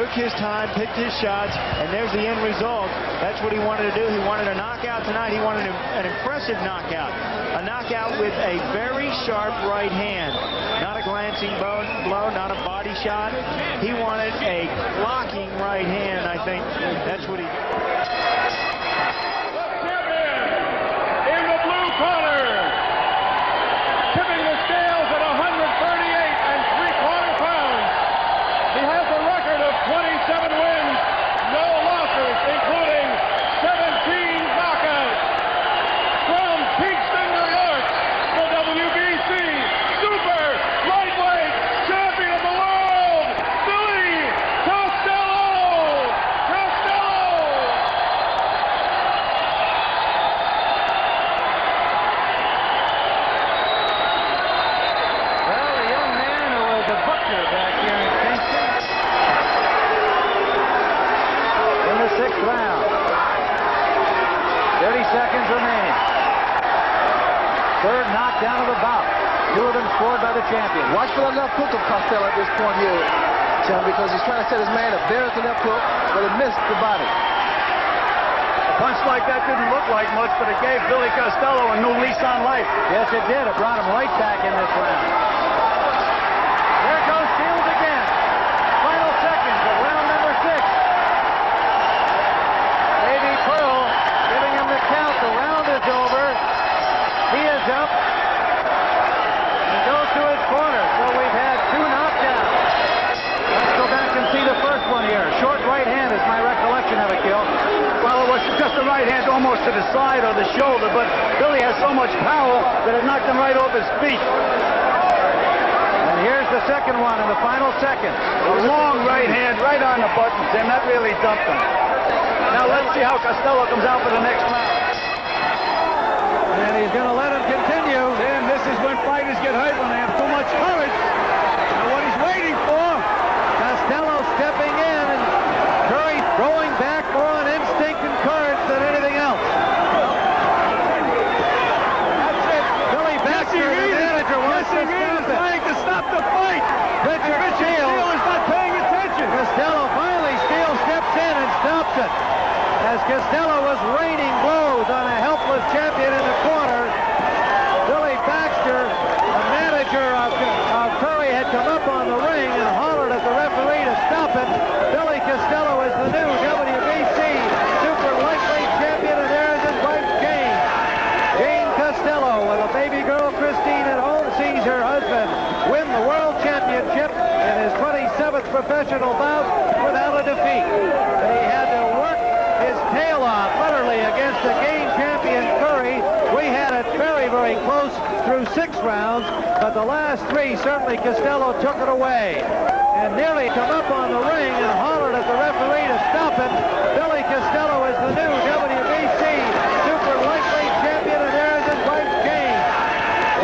took his time, picked his shots, and there's the end result. That's what he wanted to do. He wanted a knockout tonight. He wanted an impressive knockout. A knockout with a very sharp right hand. Not a glancing blow, not a body shot. He wanted a blocking right hand, I think. That's what he did. In the blue corner, tipping the scales at 138 3/4 pounds. He has a record of 27 wins, no losses, including 17 knockouts. From Kingston, New York, the WBC Super Lightweight Champion of the World, Billy Costello! Well, the young man who was a butcher back here in Kingston. In the 6th round. 30 seconds remaining. Third knockdown of the bout. 2 of them scored by the champion. Watch for the left hook of Costello at this point here, Tim, because he's trying to set his man up there at the left hook, but it missed the body. A punch like that didn't look like much, but it gave Billy Costello a new lease on life. Yes, it did. It brought him right back in this round. There goes Shields again. Final seconds of round number 6. Baby Pearl giving him the count. The round is over. He is up. He goes to his corner. So we've had 2 knockdowns. Let's go back and see the first one here. Short right hand is my recollection of it, Gil. Well, it was just the right hand almost to the side or the shoulder, but Billy has so much power that it knocked him right off his feet. And here's the second one in the final seconds. A long right hand right on the button, Tim. That really dumped him. Now let's see how Costello comes out for the next round. And he's going to let him continue. Tim, this is when fighters get hurt, when they have too much courage. And what he's waiting for. Costello stepping in, and Curry throwing back more on instinct and courage than anything else. That's it. Billy Baxter, the manager, wants to stop it. Trying to stop the fight. Richard Steele is not paying attention. Costello finally, Steele steps in and stops it. As Costello was raining blows on a helpless champion in the corner, Billy Baxter, the manager of Curry, had come up on the ring and hollered at the referee to stop it. Billy Costello is the new WBC Super Lightweight Champion, and there's his wife, Jane. Jane Costello, with a baby girl, Christine, at home, sees her husband win the World Championship in his 27th professional bout without a defeat. And he had to work his tail off, literally, against the game champion Curry. We had it very, very close through 6 rounds, but the last 3, certainly Costello took it away. And nearly come up on the ring and hollered at the referee to stop it. Billy Costello is the new WBC Super Lightweight Champion, and there's his wife, Jane.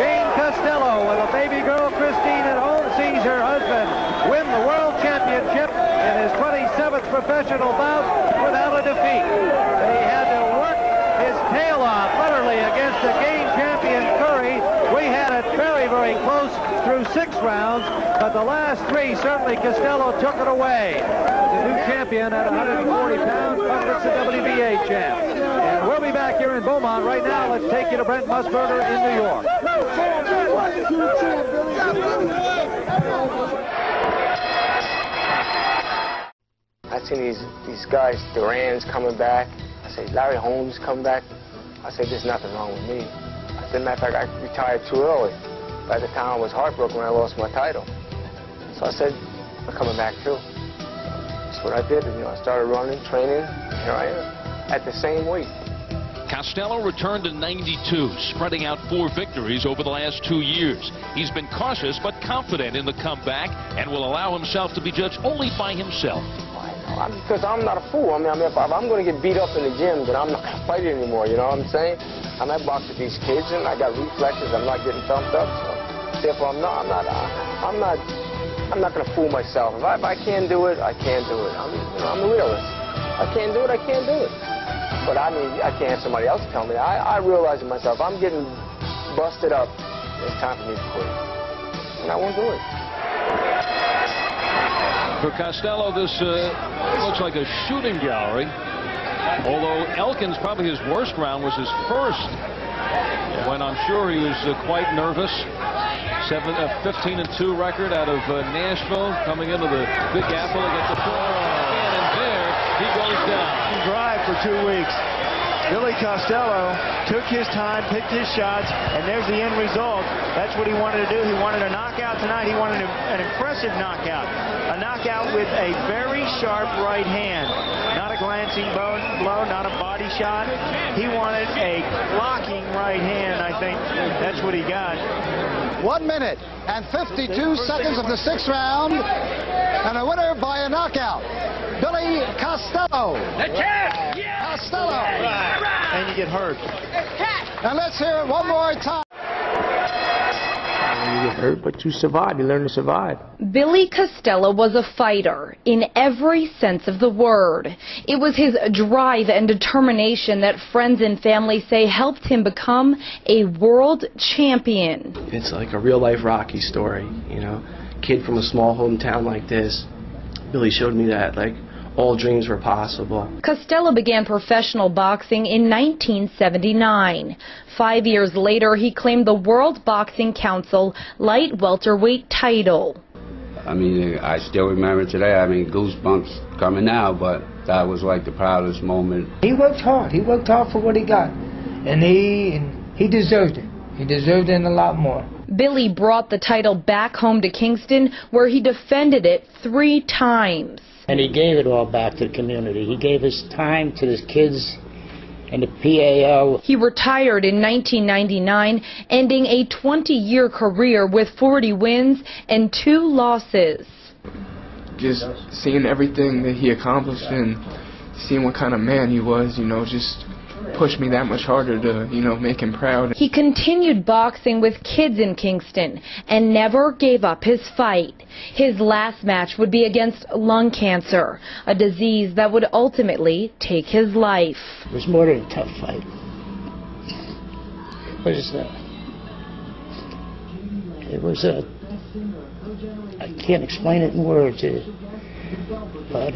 Jane Costello, with a baby girl, Christine, at home, sees her husband win the World Championship in his 27th professional bout without a defeat. And he had to work his tail off, literally, against the game champion Curry. We had it very, very close through 6 rounds, but the last 3, certainly Costello took it away. The new champion at 140 pounds, Bucket's the WBA champ. And we'll be back here in Beaumont right now. Let's take you to Brent Musburger in New York. I seen these guys, Duran's coming back. I say, Larry Holmes coming back. I said, there's nothing wrong with me. As a matter of fact, I retired too early. By the time I was heartbroken when I lost my title. So I said, I'm coming back too. That's what I did. You know, I started running, training, and here I am, at the same weight. Costello returned in '92, spreading out 4 victories over the last 2 years. He's been cautious but confident in the comeback and will allow himself to be judged only by himself. Because I'm not a fool. I mean, if I'm going to get beat up in the gym, then I'm not going to fight anymore, you know what I'm saying? I box with these kids, and I got reflexes. I'm not getting thumped up, so therefore I'm not going to fool myself. If I can't do it, I can't do it. I'm a realist. I can't do it, I can't do it. But I mean, I can't have somebody else tell me. I realize it myself. I'm getting busted up. It's time for me to quit, and I won't do it. For Costello, this looks like a shooting gallery. Although Elkins, probably his worst round was his first, when I'm sure he was quite nervous. 15-2 record out of Nashville, coming into the Big Apple against the forehand, and there he goes down. Drive for 2 weeks. Billy Costello took his time, picked his shots, and there's the end result. That's what he wanted to do. He wanted a knockout tonight. He wanted an impressive knockout. A knockout with a very sharp right hand. Not a glancing blow, not a body shot. He wanted a blocking right hand, I think. That's what he got. 1 minute and 52 seconds of the 6th round, and a winner by a knockout, Billy Costello. The champ! Yeah! Costello. Right. And you get hurt. And let's hear it one more time. You get hurt, but you survive. You learn to survive. Billy Costello was a fighter in every sense of the word. It was his drive and determination that friends and family say helped him become a world champion. It's like a real-life Rocky story, you know. Kid from a small hometown like this. Billy showed me that, like, all dreams were possible. Costello began professional boxing in 1979. 5 years later, he claimed the World Boxing Council light welterweight title. I mean, I still remember today. I mean, goosebumps coming now, but that was like the proudest moment. He worked hard. He worked hard for what he got, and he deserved it. He deserved it and a lot more. Billy brought the title back home to Kingston, where he defended it 3 times. And he gave it all back to the community. He gave his time to his kids and the PAL. He retired in 1999, ending a 20-year career with 40 wins and 2 losses. Just seeing everything that he accomplished and seeing what kind of man he was, you know, just pushed me that much harder to, you know, make him proud. He continued boxing with kids in Kingston and never gave up his fight. His last match would be against lung cancer, a disease that would ultimately take his life. It was more than a tough fight. It was I can't explain it in words, but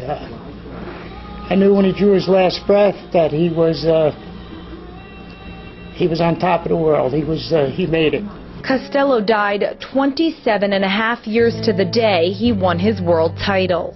I knew when he drew his last breath that he was on top of the world. He made it. Costello died 27.5 years to the day he won his world title.